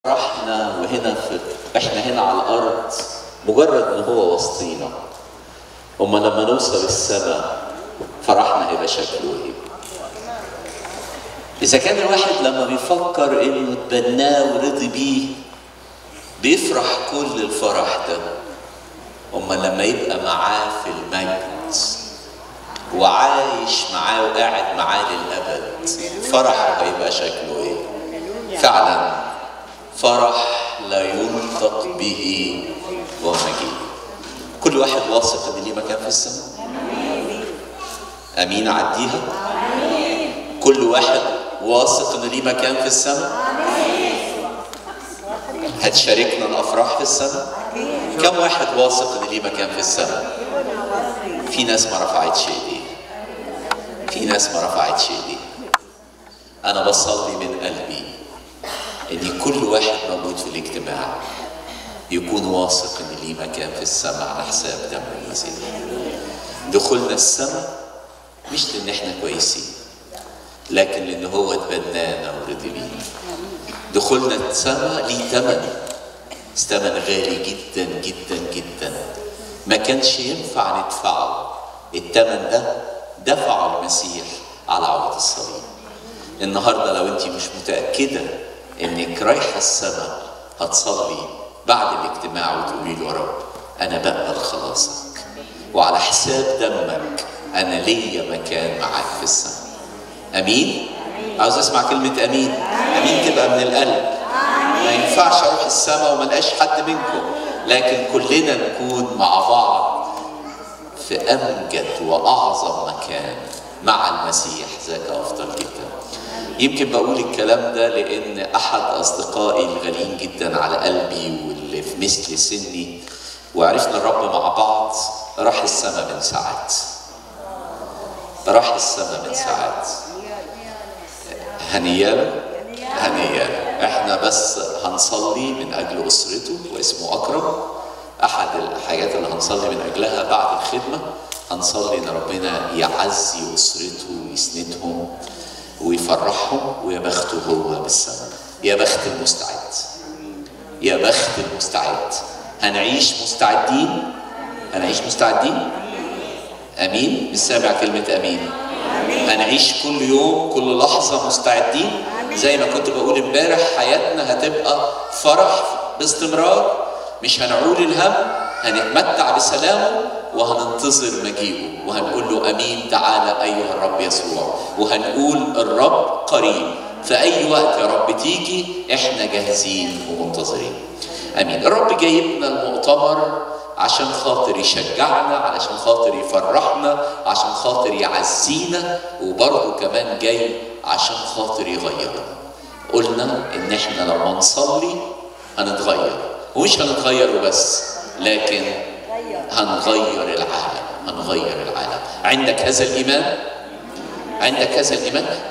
فرحنا احنا هنا على الارض مجرد ان هو وسطينا. اما لما نوصل السماء فرحنا هيبقى شكله ايه؟ اذا كان الواحد لما بيفكر انه اتبناه ورضي بيه بيفرح كل الفرح ده، اما لما يبقى معاه في المجد وعايش معاه وقاعد معاه للابد فرحه هيبقى شكله ايه؟ فعلا فرح لا ينطق به ومجيد. كل واحد واثق ان ليه مكان في السماء. امين. عديها. كل واحد واثق ان ليه مكان في السماء. هتشاركنا الافراح في السماء. كم واحد واثق ان ليه مكان في السماء؟ في ناس ما رفعتش ايديها. انا بصلي من قلبي ان كل واحد موجود في الاجتماع يكون واثق ان ليه مكان في السماء على حساب دم المسيح. دخولنا السماء مش لان احنا كويسين، لكن لان هو اتبنانا ورضي بينا. دخولنا السماء ليه ثمن غالي جدا جدا جدا، ما كانش ينفع ندفعه. الثمن ده دفعه المسيح على عود الصليب. النهارده لو انت مش متاكده انك رايحه السماء هتصلي بعد الاجتماع وتقولي له يا رب انا بقبل خلاصك وعلى حساب دمك انا ليا مكان معاك في السماء. امين. عاوز اسمع كلمه امين. امين تبقى من القلب. ما ينفعش اروح السماء وما لقاش حد منكم، لكن كلنا نكون مع بعض في امجد واعظم مكان مع المسيح. ذاك افضل جدا. يمكن بقول الكلام ده لان احد اصدقائي الغاليين جدا على قلبي واللي في مثل سني وعرفنا الرب مع بعض راح السماء من ساعات. هنياله. احنا بس هنصلي من اجل اسرته واسمه اكرم. احد الحاجات اللي هنصلي من اجلها بعد الخدمه هنصلي ان ربنا يعزي اسرته ويسندهم ويفرحهم، ويا بخته هو بالسماء. يا بخت المستعد. هنعيش مستعدين. امين. مش سامع كلمه امين. هنعيش كل يوم كل لحظه مستعدين. زي ما كنت بقول امبارح حياتنا هتبقى فرح باستمرار، مش هنعول الهم، هنتمتع بسلامه وهننتظر مجيئه وهنقول له امين. تعالى ايها الرب يسوع، وهنقول الرب قريب. في اي وقت يا رب تيجي احنا جاهزين ومنتظرين. امين. الرب جايبنا المؤتمر عشان خاطر يشجعنا، علشان خاطر يفرحنا، عشان خاطر يعزينا، وبرضه كمان جاي عشان خاطر يغيرنا. قلنا ان احنا لما نصلي هنتغير، ومش هنتغير وبس، لكن هنغير العالم. عندك هذا الإيمان؟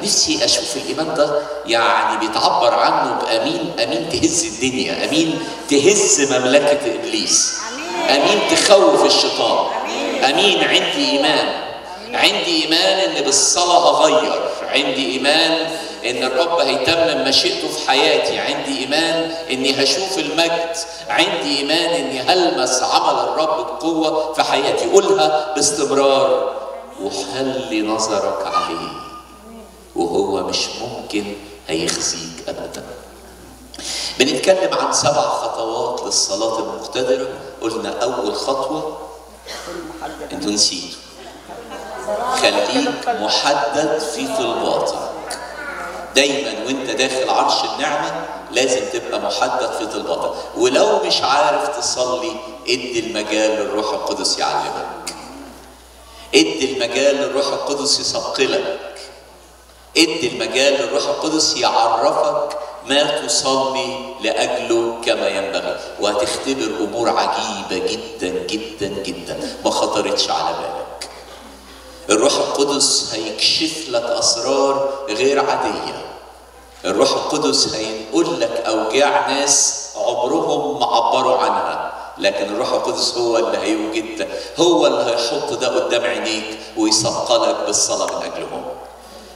نفسي أشوف الإيمان ده يعني بيتعبر عنه بأمين. أمين تهز الدنيا، أمين تهز مملكة إبليس، أمين تخوف الشيطان. أمين. عندي إيمان إن بالصلاة هغير، عندي إيمان إن الرب هيتمم مشيئته في حياتي، عندي إيمان إني هشوف المجد، عندي إيمان إني هلمس عمل الرب بقوة في حياتي. قولها باستمرار. وخلي نظرك عليه وهو مش ممكن هيخزيك أبدا. بنتكلم عن 7 خطوات للصلاة المقتدرة. قلنا أول خطوة أنتوا نسيتوا، خليك محدد في طلباتك. دايما وانت داخل عرش النعمة لازم تبقى محدد في طلباتك. ولو مش عارف تصلي ادي المجال للروح القدس يعلمك، ادي المجال للروح القدس يثقلك، ادي المجال للروح القدس يعرفك ما تصلي لأجله كما ينبغي، وهتختبر أمور عجيبة جدا جدا جدا ما خطرتش على بالك. الروح القدس هيكشف لك أسرار غير عادية. الروح القدس هينقل لك أوجاع ناس عمرهم ما عبروا عنها، لكن الروح القدس هو اللي هيوجد، هو اللي هيحط ده قدام عينيك ويثقلك بالصلاة من أجلهم.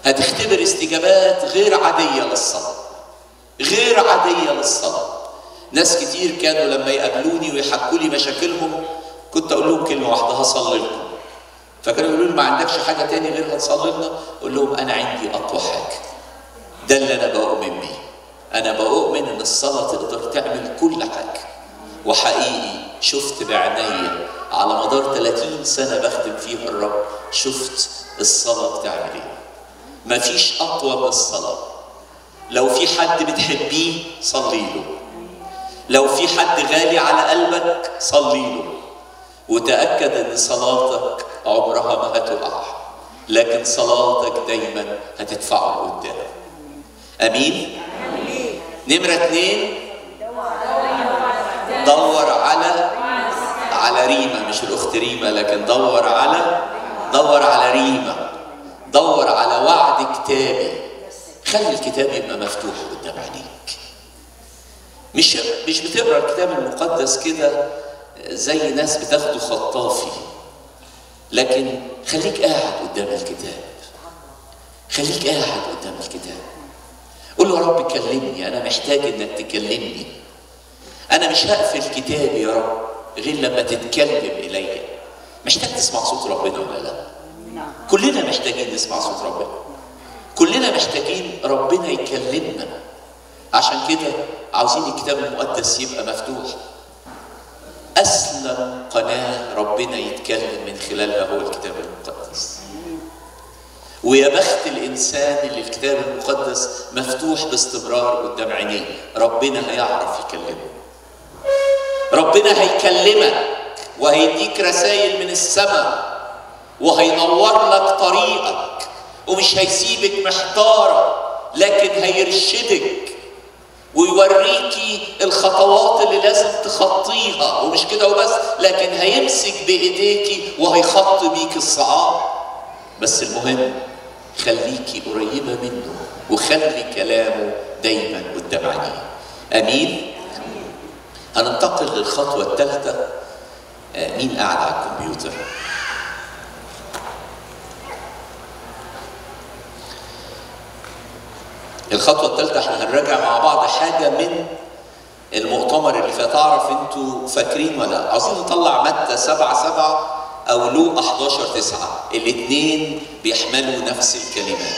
هتختبر استجابات غير عادية للصلاة. ناس كتير كانوا لما يقابلوني ويحكوا لي مشاكلهم كنت اقول لهم كلمه واحده: هصلي لكم. فكانوا يقولوا لي: ما عندكش حاجه تاني غير هتصلي لنا؟ اقول لهم: انا عندي اقوى حاجه. ده اللي انا بؤمن بيه. انا بؤمن ان الصلاه تقدر تعمل كل حاجه. وحقيقي شفت بعينيا على مدار 30 سنه بخدم فيها الرب، شفت الصلاه بتعمل ايه. مفيش اقوى من الصلاه. لو في حد بتحبيه صلي له، لو في حد غالي على قلبك صلي له، وتأكد ان صلاتك عمرها ما هتقع، لكن صلاتك دايما هتدفعه لقدام. امين؟ نمرة 2، دور على ريمة، مش الاخت ريمة، لكن دور على ريمة، دور على وعد كتابي. خلي الكتاب يبقى مفتوح قدام عينيك. مش بتقرا الكتاب المقدس كده زي ناس بتاخده خطافي، لكن خليك قاعد قدام الكتاب. خليك قاعد قدام الكتاب. قول له: يا رب كلمني، انا محتاج انك تكلمني. انا مش هقفل كتابي يا رب غير لما تتكلم الي. محتاج تسمع صوت ربنا ولا لا؟ كلنا محتاجين نسمع صوت ربنا. كلنا محتاجين ربنا يكلمنا. عشان كده عاوزين الكتاب المقدس يبقى مفتوح. أسلم قناة ربنا يتكلم من خلالها هو الكتاب المقدس. ويا بخت الإنسان اللي الكتاب المقدس مفتوح باستمرار قدام عينيه. ربنا هيعرف يكلمه. ربنا هيكلمك وهيديك رسائل من السماء وهينور لك طريقك، ومش هيسيبك محتارة، لكن هيرشدك ويوريكي الخطوات اللي لازم تخطيها. ومش كده وبس، لكن هيمسك بايديكي وهيخطي بيك الصعاب. بس المهم خليكي قريبة منه وخلي كلامه دايما قدام عينيه. امين؟ هننتقل للخطوة الثالثة. مين قاعد على الكمبيوتر؟ الخطوة الثالثة احنا هنراجع مع بعض حاجة من المؤتمر اللي فات. اعرف انتوا فاكرين ولا؟ عاوزين نطلع متى 7:7 او لوقا 11:9. الاثنين بيحملوا نفس الكلمات.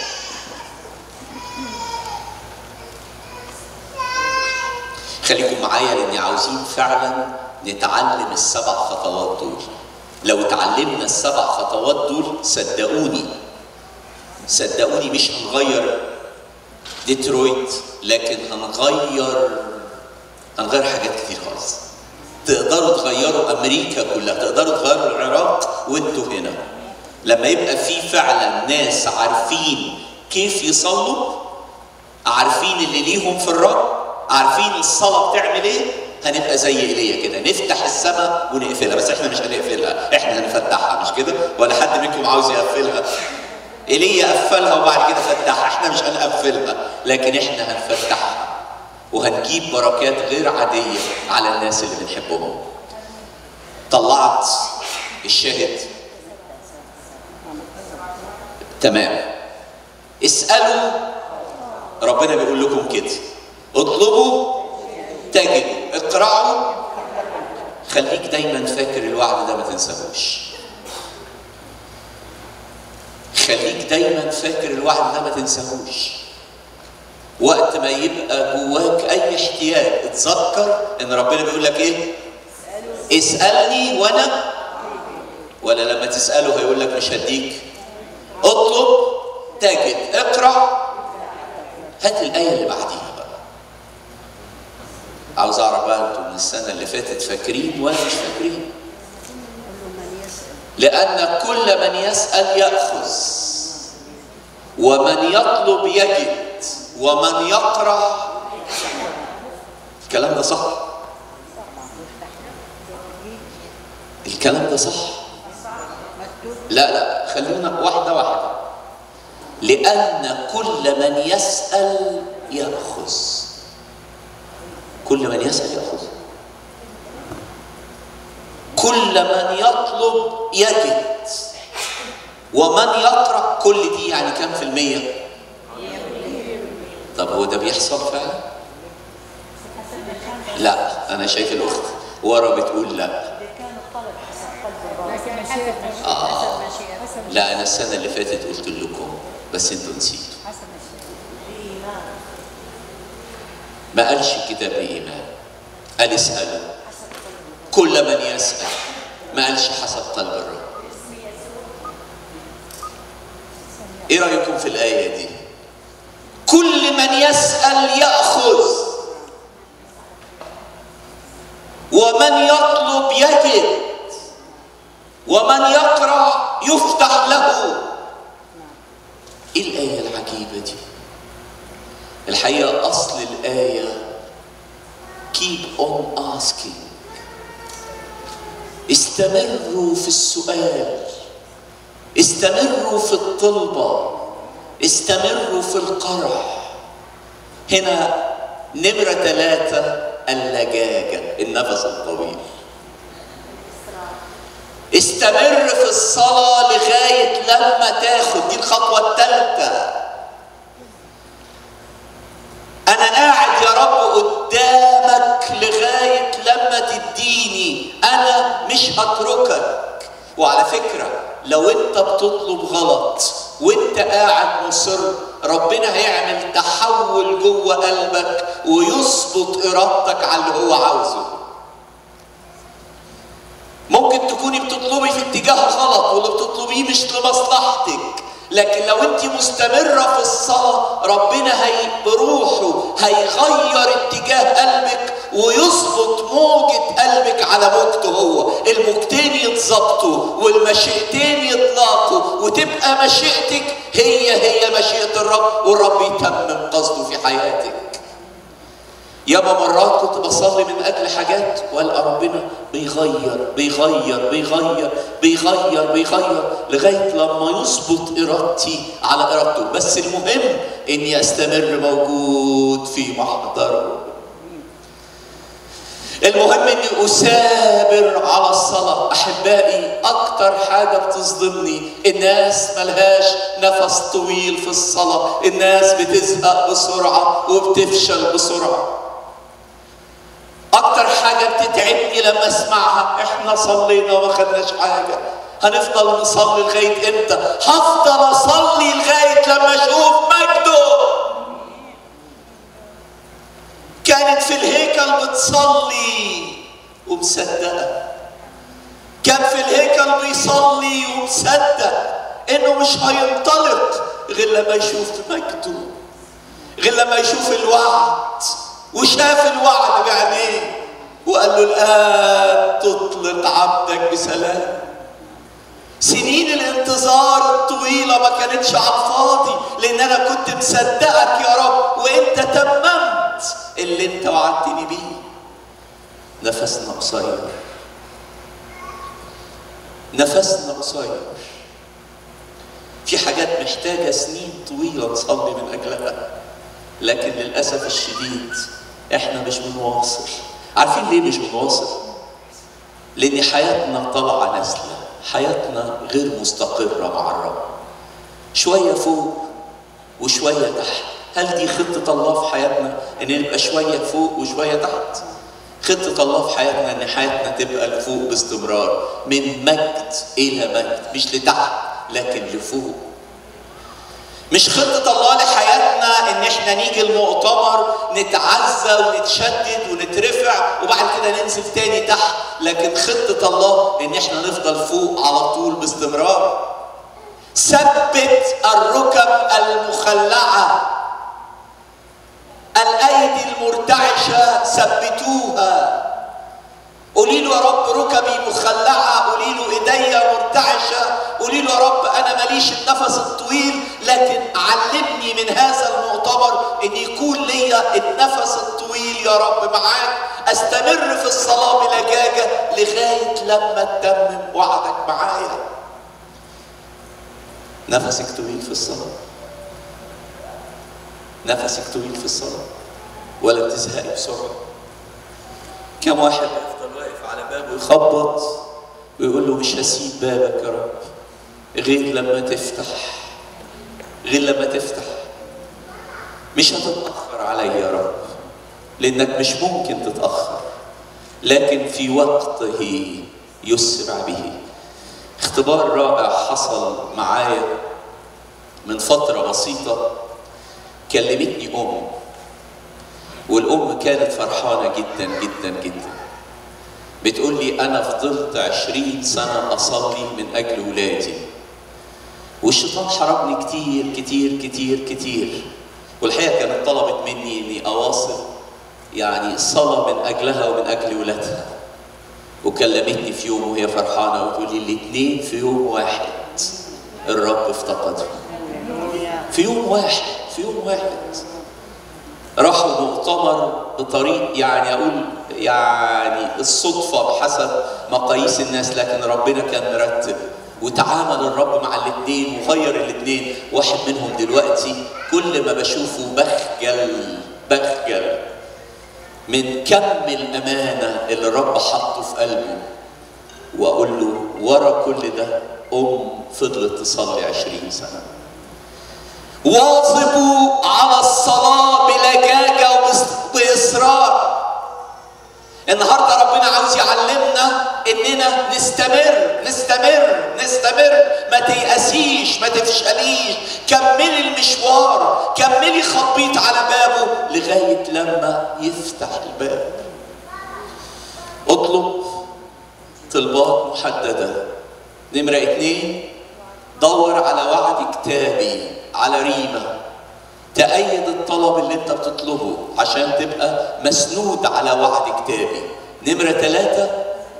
خليكم معايا لاني عاوزين فعلا نتعلم ال7 خطوات دول. لو اتعلمنا ال7 خطوات دول صدقوني مش هنغير ديترويت، لكن هنغير حاجات كتير خالص. تقدروا تغيروا امريكا كلها، تقدروا تغيروا العراق وانتوا هنا. لما يبقى في فعلا ناس عارفين كيف يصلوا، عارفين اللي ليهم في الرب، عارفين الصلاه بتعمل ايه، هنبقى زي ايليا كده، نفتح السماء ونقفلها. بس احنا مش هنقفلها، احنا هنفتحها. مش كده؟ ولا حد منكم عاوز يقفلها؟ ايليا قفلها وبعد كده فتحها. احنا مش هنقفلها، لكن احنا هنفتحها وهنجيب بركات غير عاديه على الناس اللي بنحبهم. طلعت الشاهد؟ تمام. اسالوا، ربنا بيقول لكم كده: اطلبوا تجدوا، اقرأوا. خليك دايما فاكر الوعد ده، ما تنساهوش. خليك دايما فاكر الوعد ده، ما تنساهوش. وقت ما يبقى جواك اي احتياج اتذكر ان ربنا بيقول لك ايه؟ اسألني وانا، ولا لما تسأله هيقول لك مش هديك؟ اطلب تجد، اقرأ. هات الآية اللي بعديها بقى. عاوز اعرف بقى انتوا من السنة اللي فاتت فاكرين ولا مش فاكرين؟ لأن كل من يسأل يأخذ، ومن يطلب يجد، ومن يقرأ. الكلام ده صح؟ الكلام ده صح؟ لا خلونا واحدة واحدة. لأن كل من يسأل يأخذ. كل من يسأل يأخذ. كل من يطلب يجد، ومن يقرأ. كل دي يعني كم في المية؟ طب هو ده بيحصل فعلا؟ لا، انا شايف الاخت ورا بتقول لا. كان الطلب حسب قلب الرب. لا، انا السنه اللي فاتت قلت لكم بس انتوا نسيتوا. ما قالش الكتاب ايمان، قال اسالوا كل من يسال. ما قالش حسب قلب الرب. ايه رايكم في الايه دي؟ كل من يسال ياخذ، ومن يطلب يجد، ومن يقرع يفتح له. ايه الايه العجيبه دي؟ الحقيقه اصل الايه keep on asking. استمروا في السؤال، استمروا في الطلبه، استمروا في القرع. هنا نمرة 3 اللجاجة، النفس الطويل. استمر في الصلاة لغاية لما تاخد، دي الخطوة الثالثة. أنا قاعد يا رب قدامك لغاية لما تديني، أنا مش هتركك. وعلى فكرة لو أنت بتطلب غلط وأنت قاعد مصر، ربنا هيعمل تحول جوه قلبك ويظبط إرادتك على اللي هو عاوزه. ممكن تكوني بتطلبي في اتجاه غلط واللي بتطلبيه مش لمصلحتك، لكن لو انت مستمرة في الصلاة ربنا بروحه هيغير اتجاه قلبك ويظبط موجة قلبك على موجته هو. الموجتين يتظبطوا والمشيئتين يطلقوا وتبقى مشيئتك هي مشيئة الرب، والرب يتمم قصده في حياتك. ياما مرات كنت بصلي من اجل حاجات والقى ربنا بيغير بيغير بيغير بيغير بيغير لغايه لما يظبط ارادتي على ارادته. بس المهم اني استمر موجود في محضره. المهم اني اثابر على الصلاه. احبائي اكتر حاجه بتصدمني الناس ملهاش نفس طويل في الصلاه. الناس بتزهق بسرعه وبتفشل بسرعه. اكتر حاجه بتتعبني لما اسمعها احنا صلينا وما خدناش حاجه. هنفضل نصلي لغايه امتى؟ هفضل اصلي لغايه لما اشوف مجده. كانت في الهيكل بتصلي ومصدقه، كان في الهيكل بيصلي ومصدق انه مش هينطلق غير لما يشوف مجده، غير لما يشوف الوعد. وشاف الوعد بعينيه وقال له الآن تطلق عبدك بسلام. سنين الانتظار الطويلة ما كانتش على الفاضي، لأن أنا كنت مصدقك يا رب وأنت تممت اللي أنت وعدتني بيه. نفسنا قصير، نفسنا قصير. في حاجات محتاجة سنين طويلة نصلي من أجلها، لكن للأسف الشديد احنا مش بنواصل. عارفين ليه مش بنواصل؟ لأن حياتنا طالعة نازلة، حياتنا غير مستقرة مع الرب. شوية فوق وشوية تحت. هل دي خطة الله في حياتنا؟ إن نبقى شوية فوق وشوية تحت؟ خطة الله في حياتنا إن حياتنا تبقى لفوق باستمرار، من مجد إلى مجد، مش لتحت لكن لفوق. مش خطة الله لحياتنا ان احنا نيجي المؤتمر نتعزى ونتشدد ونترفع وبعد كده ننزل تاني تحت، لكن خطة الله ان احنا نفضل فوق على طول باستمرار. ثبت الركب المخلعة، الايدي المرتعشة ثبتوها. قولي له يا رب ركبي مخلعة، قولي له ايديا مرتعشة، قولي له يا رب انا ماليش النفس الطويل، لكن علمني من هذا المؤتمر ان يكون ليا النفس الطويل يا رب معاك. استمر في الصلاة بلجاجة لغاية لما تتمم وعدك معايا. نفسك طويل في الصلاة؟ نفسك طويل في الصلاة ولا بتزهقي بسرعة؟ كم واحد يفضل واقف على بابه يخبط ويقول له مش هسيب بابك يا رب غير لما تفتح، غير لما تفتح. مش هتتأخر عليا يا رب لأنك مش ممكن تتأخر، لكن في وقته يسرع به. اختبار رائع حصل معايا من فترة بسيطة. كلمتني أم، والأم كانت فرحانة جدا جدا جدا. بتقول لي أنا فضلت 20 سنة أصلي من أجل ولادي، والشيطان حرمني كتير كتير كتير كتير، والحقيقة كانت طلبت مني إني أواصل يعني صلاة من أجلها ومن أجل ولادها. وكلمتني في يوم وهي فرحانة وتقول لي الاتنين في يوم واحد الرب افتقدهم. في يوم واحد، في يوم واحد راحوا مؤتمر بطريق يعني أقول يعني الصدفة بحسب مقاييس الناس، لكن ربنا كان مرتب وتعامل الرب مع الاثنين وغير الاثنين. واحد منهم دلوقتي كل ما بشوفه بخجل من كم الأمانة اللي الرب حطه في قلبه، وأقول له ورا كل ده فضلت تصلي 20 سنة. واظبوا على الصلاة بلجاجة وبإصرار. النهارده ربنا عاوز يعلمنا اننا نستمر، ما تيأسيش، ما تفشليش، كملي المشوار، كملي خبيط على بابه لغايه لما يفتح الباب. اطلب طلبات محدده. نمره 2، دور على وعد كتابي، على ريمه تأيد الطلب اللي انت بتطلبه عشان تبقى مسنود على وعد كتابي. نمرة 3،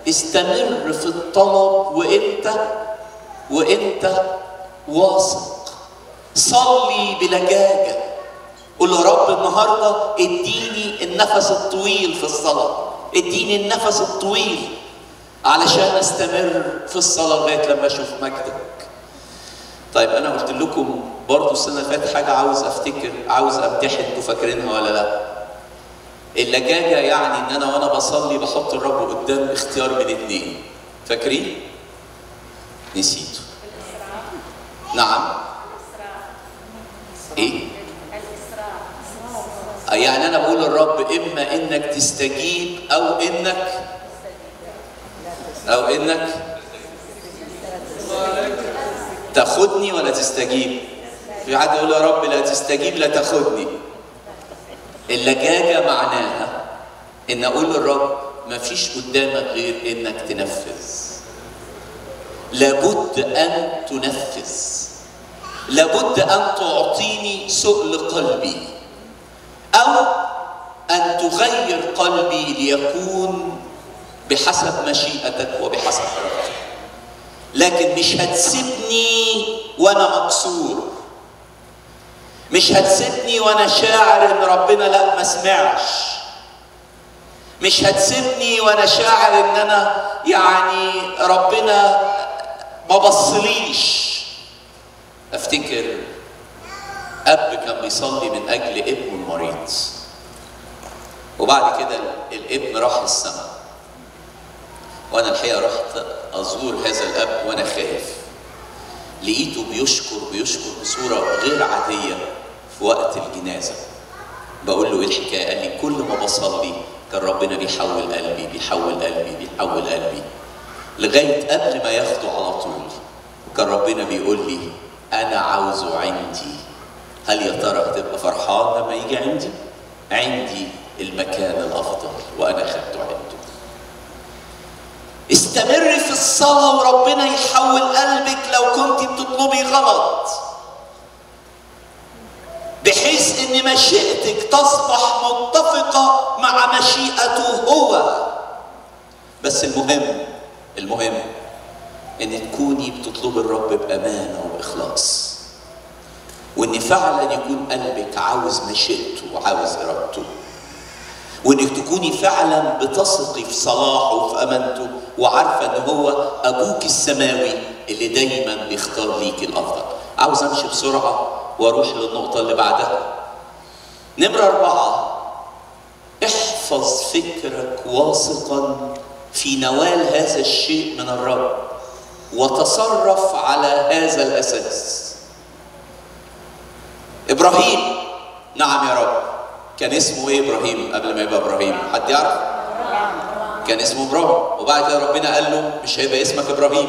استمر في الطلب وانت واثق. صلي بلجاجة، قول له رب النهارده اديني النفس الطويل في الصلاة، اديني النفس الطويل علشان استمر في الصلاة لغاية لما اشوف مجدك. طيب انا قلت لكم برضه السنه اللي فاتت حاجه عاوز امتحن، انتوا فاكرينها ولا لا؟ اللجاجه يعني ان انا وانا بصلي بحط الرب قدام اختيار من 2. فاكرين؟ نسيتوا. نعم. ايه؟ يعني انا بقول للرب اما انك تستجيب او انك تاخدني ولا تستجيب. في حد يقول يا رب لا تستجيب لا تاخدني. اللجاجة معناها ان اقول للرب ما فيش قدامك غير انك تنفذ. لابد ان تنفذ، لابد ان تعطيني سؤل قلبي او ان تغير قلبي ليكون بحسب مشيئتك وبحسب رغبتك. لكن مش هتسيبني وانا مكسور، مش هتسيبني وانا شاعر ان ربنا لا ما سمعش، مش هتسيبني وانا شاعر ان انا يعني ربنا ما بصليش. افتكر اب كان بيصلي من اجل ابنه المريض، وبعد كده الابن راح السماء، وانا الحقيقه رحت ازور هذا الاب وانا خايف. لقيته بيشكر بصوره غير عاديه في وقت الجنازه. بقول له ايه الحكايه؟ قال لي كل ما بصلي كان ربنا بيحول قلبي لغايه قبل ما ياخده على طول كان ربنا بيقول لي انا عاوزه عندي. هل يا ترى هتبقى فرحان لما يجي عندي المكان الافضل وانا خدته عنده. استمري في الصلاة وربنا يحول قلبك لو كنت بتطلبي غلط، بحيث ان مشيئتك تصبح متفقة مع مشيئته هو. بس المهم ان تكوني بتطلبي الرب بأمانة وبإخلاص، وان فعلا يكون قلبك عاوز مشيئته وعاوز إرادته، وانك تكوني فعلا بتثقي في صلاحه وفي امانته وعارفه ان هو ابوك السماوي اللي دايما بيختار ليك الافضل. عاوز امشي بسرعه واروح للنقطه اللي بعدها. نمره 4، احفظ فكرك واثقا في نوال هذا الشيء من الرب وتصرف على هذا الاساس. ابراهيم، نعم يا رب، كان اسمه ايه ابراهيم قبل ما يبقى ابراهيم؟ حد يعرف؟ كان اسمه ابراهيم، وبعد كده ربنا قال له مش هيبقى اسمك ابراهيم،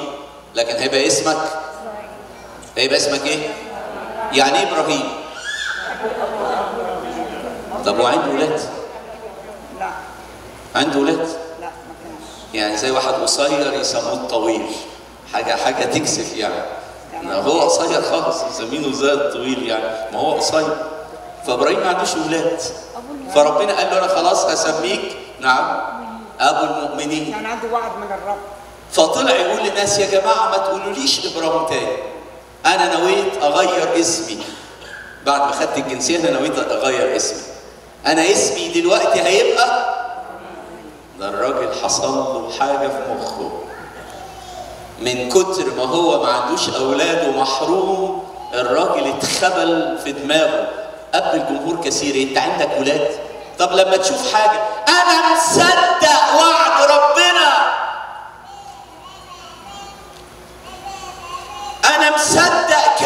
لكن هيبقى اسمك ايه؟ يعني ايه ابراهيم؟ طب وعنده ولاد؟ لا. عنده ولاد؟ لا ما كانش. يعني زي واحد قصير يسموه الطويل، حاجه تكسف يعني. هو قصير خالص يسمينه زي الطويل يعني، ما هو قصير. فابراهيم ما عندوش ولاد، فربنا قال له انا خلاص هسميك ابو المؤمنين. يعني عنده وعد من الرب. فطلع يقول للناس يا جماعه ما تقولوليش ابراهيم تاني، انا نويت اغير اسمي بعد ما خدت الجنسيه، انا نويت اغير اسمي. انا اسمي دلوقتي هيبقى، ده الراجل حصل له حاجه في مخه من كتر ما هو ما عندوش اولاد ومحروم. الراجل اتخبل في دماغه قبل الجمهور كثير، انت عندك ولاد؟ طب لما تشوف حاجه، انا مصدق وعد ربنا، انا مصدق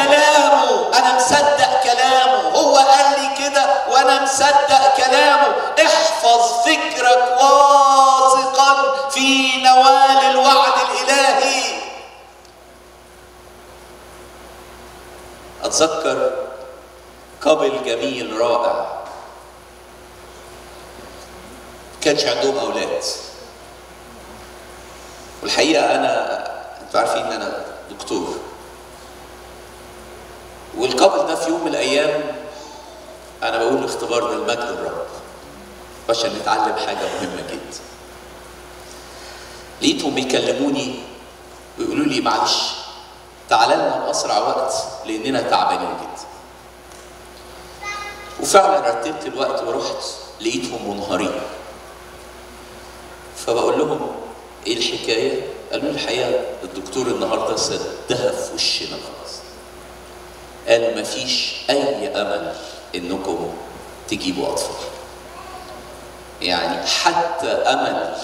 كلامه، هو قال لي كده وانا مصدق كلامه. احفظ فكرك واثقا في نوال الوعد الالهي. اتذكر قبل جميل رائع كانش عندهم اولاد، والحقيقه انتوا عارفين ان انا دكتور، والقبل ده في يوم من الايام انا بقول اختبار للمجد الرب عشان نتعلم حاجه مهمه جدا. لقيتهم بيكلموني ويقولوا لي معلش تعالى لنا باسرع وقت لاننا تعبانين جدا. وفعلا رتبت الوقت ورحت، لقيتهم منهارين. فبقول لهم ايه الحكايه؟ قالوا لي الحقيقه الدكتور النهارده سدها في وشنا خلاص، قال مفيش اي امل انكم تجيبوا اطفال، يعني حتى امل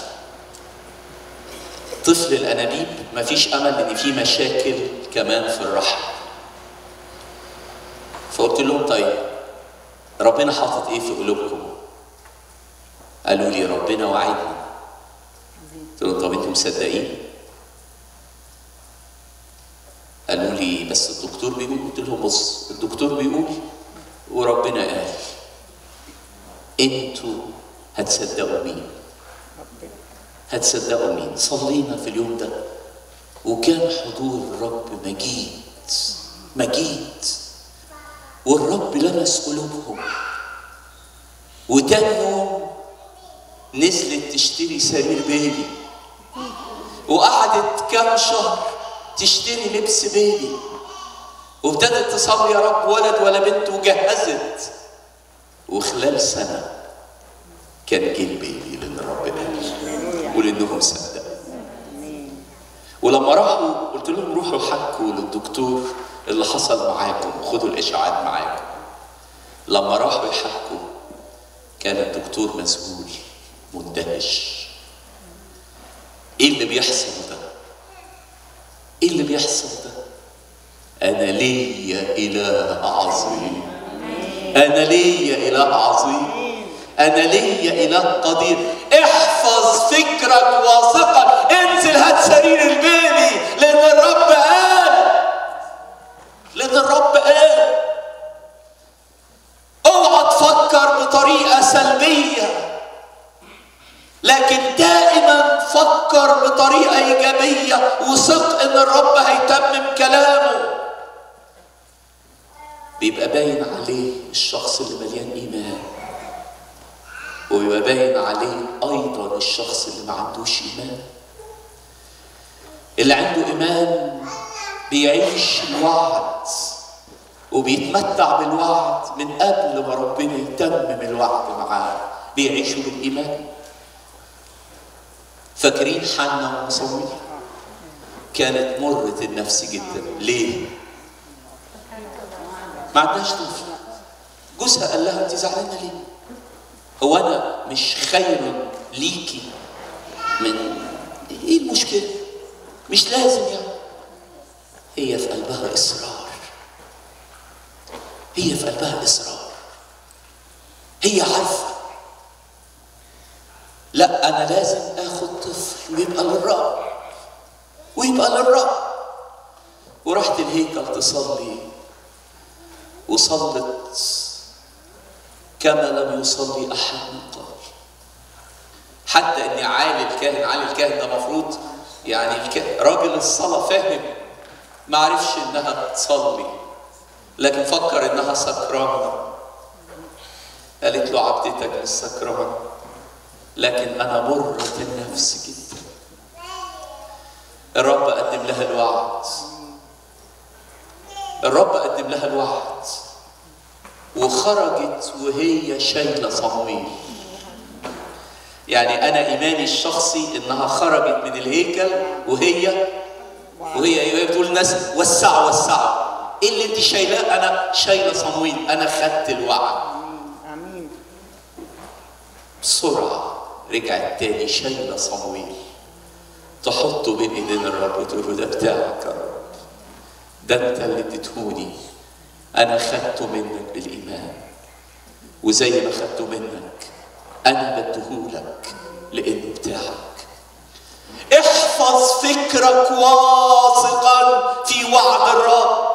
طفل الانابيب مفيش امل، لان في مشاكل كمان في الرحم. فقلت لهم طيب ربنا حاطط ايه في قلوبكم؟ قالوا لي ربنا وعدنا. قلت لهم طب انتم مصدقين؟ قالوا لي بس الدكتور بيقول. قلت لهم بص الدكتور بيقول وربنا قال، انتوا هتصدقوا مين؟ هتصدقوا مين؟ صلينا في اليوم ده وكان حضور الرب مجيد، والرب لمس قلوبهم. وتاني يوم نزلت تشتري سرير بيبي، وقعدت كام شهر تشتري لبس بيبي، وابتدت تصلي يا رب ولد ولا بنت، وجهزت. وخلال سنه كان جه البيبي لان الرب قال ولانهم صدقوا. ولما راحوا قلت لهم روحوا حكوا للدكتور اللي حصل معاكم، خدوا الاشاعات معاكم. لما راحوا يحكوا كان الدكتور مسؤول مندهش. ايه اللي بيحصل ده؟ ايه اللي بيحصل ده؟ انا ليا اله عظيم، انا ليا اله عظيم، انا ليا اله قدير. احفظ فكرك واثقا، انزل هات سرير البيبي لان الرب قال. اوعى تفكر بطريقه سلبيه، لكن دائما فكر بطريقه ايجابيه، وثق ان الرب هيتمم كلامه. بيبقى باين عليه الشخص اللي مليان ايمان، ويبقى باين عليه ايضا الشخص اللي ما عندوش ايمان. اللي عنده ايمان بيعيش الوعد وبيتمتع بالوعد من قبل ما ربنا يتمم الوعد معاه، بيعيشوا بالايمان. فاكرين حنا وصمويل؟ كانت مرة النفس جدا. ليه؟ ما عندهاش طفل. جوزها قال لها انت زعلانه ليه؟ هو انا مش خير ليكي من ايه المشكله؟ مش لازم يعني. هي في قلبها اصرار، هي عارفة. لا أنا لازم آخد طفل ويبقى للرب ويبقى للرب. ورحت الهيكل تصلي وصلت كما لم يصلي أحد من قبل. حتى إن علي الكاهن ده مفروض يعني راجل الصلاة فاهم، ما عرفش إنها تصلي لكن فكر إنها سكرانة. قالت له عبدتك مش سكرانة لكن أنا مرة النفس جدا. الرب قدم لها الوعد، الرب قدم لها الوعد وخرجت وهي شايلة صمويل. يعني أنا إيماني الشخصي إنها خرجت من الهيكل وهي بتقول الناس وسعوا وسعوا. إيه اللي أنت شايلاه؟ أنا شايلة صمويل، أنا خدت الوعد. آمين. بسرعة رجعت تاني شايلة صمويل تحطه بين إيدين الرب وتقول له ده بتاعك يا رب، ده أنت اللي اديتهوني، أنا خدته منك بالإيمان، وزي ما خدته منك أنا بديهولك لأنه بتاعك. احفظ فكرك واثقا في وعد الرب.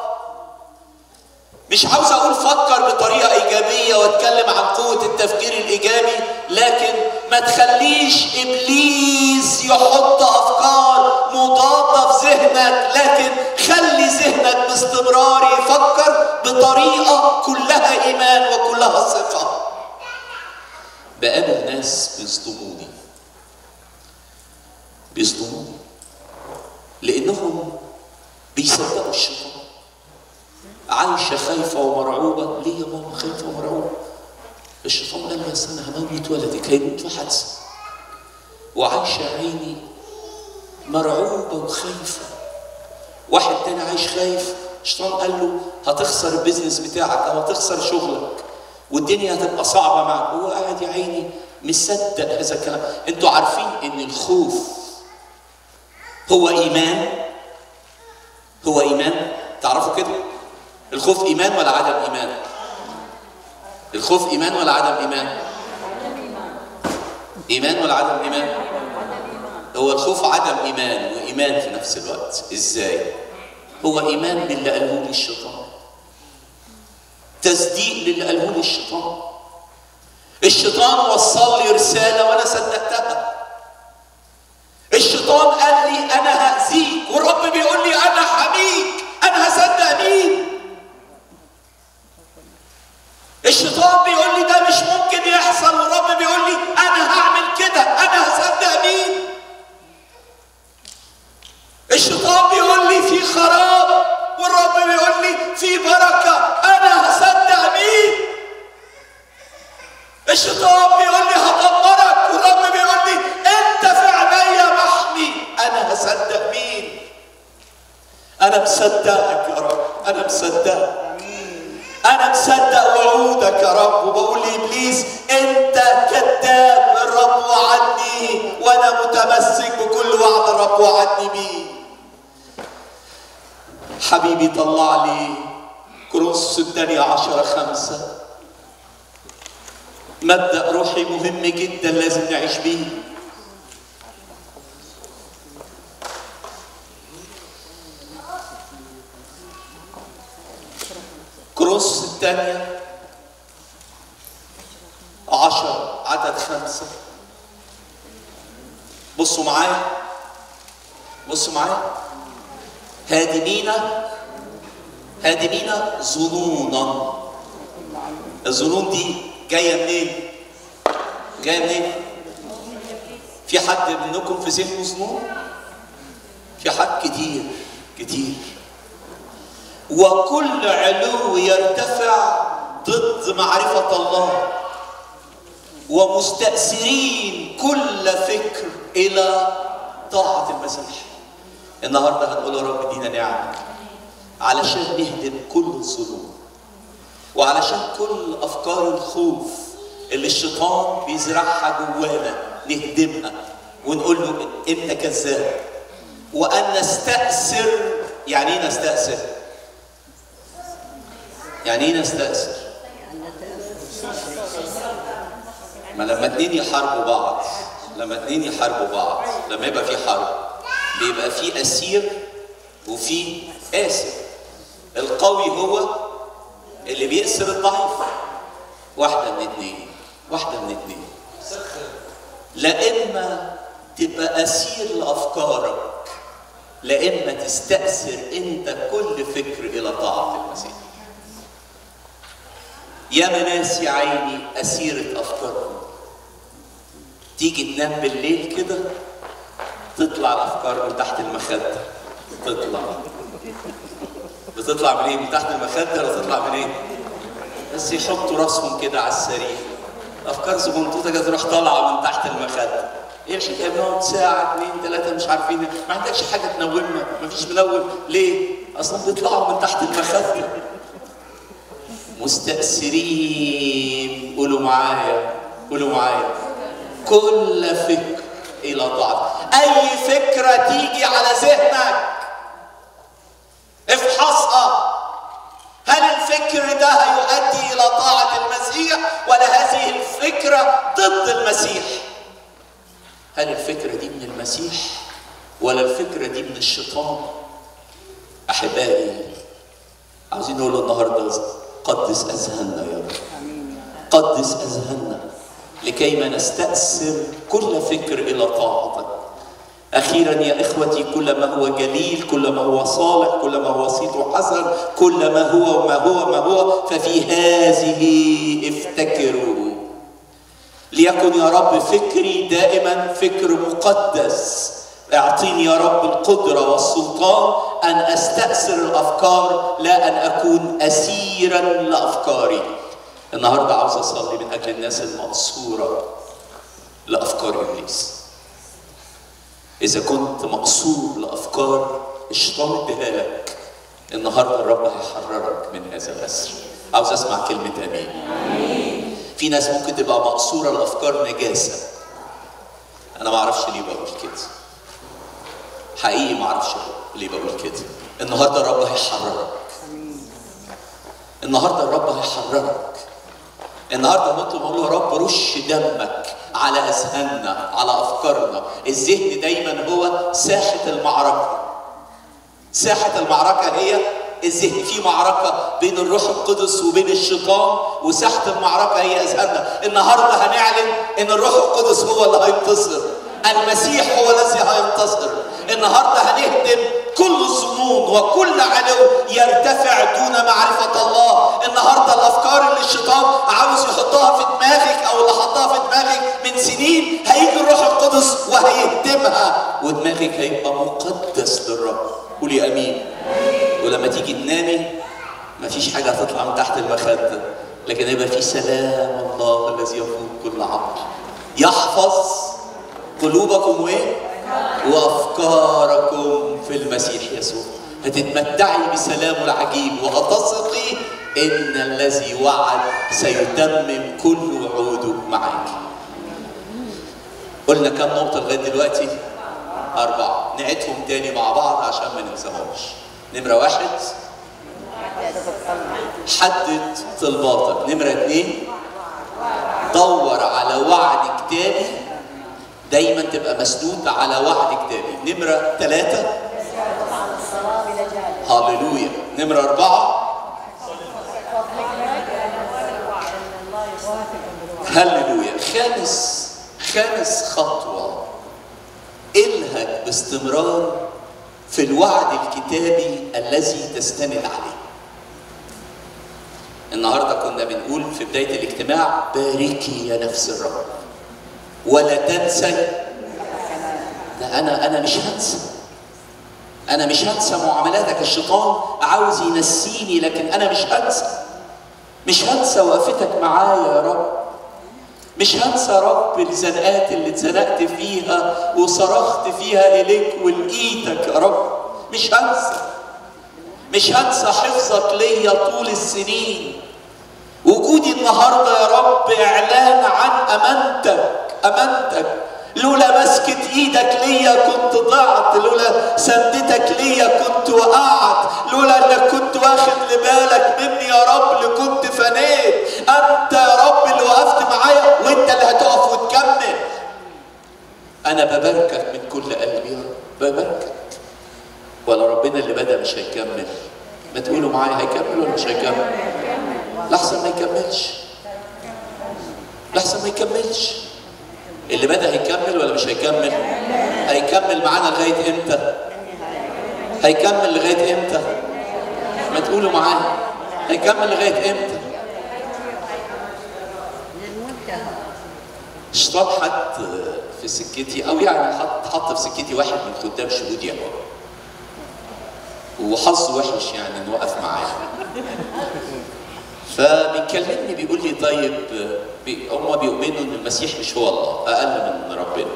مش عاوز أقول فكر بطريقة إيجابية وأتكلم عن قوة التفكير الإيجابي، لكن ما تخليش إبليس يحط أفكار مضادة في ذهنك، لكن خلي ذهنك باستمرار يفكر بطريقة كلها إيمان وكلها ثقة. بقابل ناس بيصدموني لأنهم بيصدقوا الشيطان. عايشة خايفة ومرعوبة. ليه يا ماما خايفة ومرعوبة؟ الشيطان قال لي أصل أنا هموت ولدك، هيموت في حادثة. وعايشة عيني مرعوبة وخايفة. واحد تاني عايش خايف، الشيطان قال له هتخسر البيزنس بتاعك أو هتخسر شغلك والدنيا هتبقى صعبة معك. هو قاعد يا عيني مصدق هذا الكلام. انتوا عارفين ان الخوف هو إيمان؟ هو إيمان؟ تعرفوا كده؟ الخوف إيمان ولا عدم إيمان؟ الخوف إيمان ولا عدم إيمان؟ إيمان ولا عدم إيمان؟ هو الخوف عدم إيمان وإيمان في نفس الوقت. إزاي؟ هو إيمان باللي قاله لي الشيطان، تصديق للي قاله لي الشيطان. الشيطان وصل لي رسالة وأنا صدقتها. الشيطان قال لي أنا هأذيك، والرب بيقول لي أنا حميك، أنا هصدق مين؟ الشيطان بيقول لي ده مش ممكن يحصل، والرب بيقول لي أنا هعمل كده، أنا هصدق مين؟ الشيطان بيقول لي في خراب، والرب بيقول لي في بركة، أنا هصدق مين؟ الشيطان بيقول لي هدمرك، والرب بيقول لي أنت في عينيا محمي، أنا هصدق مين؟ أنا مصدقك يا رب، أنا مصدقك، أنا مصدق وعودك يا رب. وبقول لإبليس أنت كذاب، الرب وعدني وأنا متمسك بكل وعد الرب وعدني بيه. حبيبي طلع لي كورنثوس الثانية 10:5 مبدأ روحي مهم جدا لازم نعيش بيه. كورنثوس الثانية 10:5. بصوا معايا، بصوا معايا. هادمين ظنونا. الظنون دي جايه منين؟ جايه منين؟ في حد منكم في ذهنه ظنون؟ في حد كتير. وكل علو يرتفع ضد معرفة الله، ومستأثرين كل فكر إلى طاعة المسيح. النهارده هنقول يا رب ادينا نعمة علشان نهدم كل الظلم، وعلشان كل أفكار الخوف اللي الشيطان بيزرعها جوانا نهدمها ونقول له أنت كذاب. وأن نستأثر. يعني إيه نستأثر؟ يعني إيه نستأثر؟ ما لما اتنين يحاربوا بعض، لما يبقى في حرب بيبقى في اسير وفي اسر. القوي هو اللي بيأسر الضعيف. واحدة من اتنين، لا اما تبقى اسير لافكارك، لا اما تستأثر انت كل فكر الى طاعة المسيح. يا ناس يا عيني اسيرة افكارهم، تيجي تنام بالليل كده تطلع الافكار من تحت المخدة، بتطلع منين؟ من تحت المخدة ولا تطلع منين؟ بس يحطوا راسهم كده على السرير، افكار زبنطوطة كده تروح طالعة من تحت المخدة. ايه الحكايه؟ بنقعد ساعة 2 3 مش عارفين، ما عندكش حاجة تنومنا، مفيش منوم، ليه؟ اصلا بيطلعوا من تحت المخدة. مستأثرين، قولوا معايا، كل فكر إلى طاعة. أي فكرة تيجي على ذهنك افحصها، هل الفكر ده هيؤدي إلى طاعة المسيح ولا هذه الفكرة ضد المسيح؟ هل الفكرة دي من المسيح ولا الفكرة دي من الشيطان؟ أحبائي، عاوزين نقول النهارده قدس أذهاننا يا رب، قدس أذهاننا لكي ما نستأثر كل فكر إلى طاعتك. أخيرا يا إخوتي، كل ما هو جليل، كل ما هو صالح، كل ما هو صيته حسن، كل ما هو ففي هذه افتكروا. ليكن يا رب فكري دائما فكر مقدس. اعطيني يا رب القدرة والسلطان أن أستأثر الأفكار، لا أن أكون أسيرا لأفكاري. النهارده عاوز أصلي من أجل الناس المقصورة لأفكار إبليس. إذا كنت مقصور لأفكار الشيطان اديها لك، النهارده الرب هيحررك من هذا الأسر. عاوز أسمع كلمة آمين. في ناس ممكن تبقى مقصورة لأفكار نجاسة. أنا ما أعرفش ليه بقول كده، حقيقي ما أعرفش ليه بقول كده. النهارده الرب هيحررك، النهارده نطلب نقول يا رب رش دمك على اذهاننا، على افكارنا. الذهن دايما هو ساحه المعركه. ساحه المعركه هي الذهن. في معركه بين الروح القدس وبين الشيطان، وساحه المعركه هي اذهاننا. النهارده هنعلن ان الروح القدس هو اللي هينتصر، المسيح هو الذي هينتصر. النهارده هنهدم كل الظنون وكل علو يرتفع دون معرفة الله. النهارده الأفكار اللي الشيطان عاوز يحطها في دماغك أو اللي حطها في دماغك من سنين، هيجي الروح القدس وهيهدمها، ودماغك هيبقى مقدس للرب. قولي أمين. ولما تيجي تنامي مفيش حاجة هتطلع من تحت المخدة، لكن هيبقى في سلام الله الذي يفوق كل عقل يحفظ قلوبكم وأفكاركم في المسيح يسوع. هتتمتعي بسلامه العجيب، وهتثقي إن الذي وعد سيتمم كل وعوده معك. قلنا كم نقطة لغاية دلوقتي؟ 4. نعيدهم تاني مع بعض عشان ما ننساهمش. نمرة 1 حدد طلباتك. نمرة 2 دور على وعد كتابي، دايما تبقى مسنود على وعد كتابي. نمرة 3 هاليلويا. نمرة 4 هاليلويا. خامس خطوة، الهج باستمرار في الوعد الكتابي الذي تستند عليه. النهارده كنا بنقول في بداية الاجتماع باركي يا نفس الرب ولا تنسى. انا مش هنسى معاملاتك. الشيطان عاوز ينسيني، لكن انا مش هنسى وقفتك معايا يا رب. مش هنسى رب الزنقات اللي اتزنقت فيها وصرخت فيها اليك ولقيتك يا رب. مش هنسى حفظك ليا طول السنين. وجودي النهارده يا رب اعلان عن امانتك لولا مسكة ايدك ليا كنت ضعت، لولا سندتك ليا كنت وقعت، لولا انك كنت واخد بالك مني يا رب لكنت فنيت. انت يا رب اللي وقفت معايا وانت اللي هتقف وتكمل. انا بباركك من كل قلبي يا رب، بباركك. ولا ربنا اللي بدأ مش هيكمل؟ ما تقولوا معايا هيكمل ولا مش هيكمل؟ لحسن ما يكملش، لحسن ما يكملش. اللي بدأ هيكمل ولا مش هيكمل؟ هيكمل معانا لغاية امتى؟ هيكمل لغاية امتى؟ ما تقولوا معايا هيكمل لغاية امتى؟ الشيطان حط في سكتي، او يعني حط في سكتي واحد من خدام شهود يهوه، وحظه وحش يعني انه وقف معايا. فبيكلمني بيقول لي طيب هم بيؤمنوا ان المسيح مش هو الله، اقل من ربنا،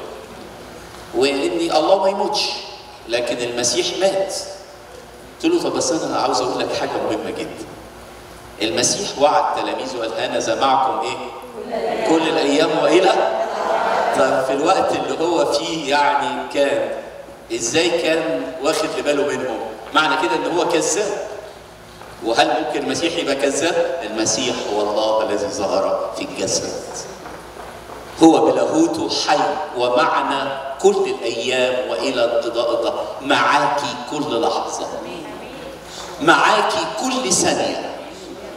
وان الله ما يموتش لكن المسيح مات. قلت له طب بس انا عاوز اقول لك حاجه مهمه جدا. المسيح وعد تلاميذه قال هانذا معكم ايه؟ كل الايام والى. طب في الوقت اللي هو فيه يعني كان ازاي كان واخد باله منهم؟ معنى كده ان هو كذاب. وهل ممكن المسيح يبقى كذاب؟ المسيح هو الله الذي ظهر في الجسد، هو بلاهوته حي ومعنا كل الايام والى انقضاء الدهر، معاكي كل لحظه، معاكي كل ثانيه،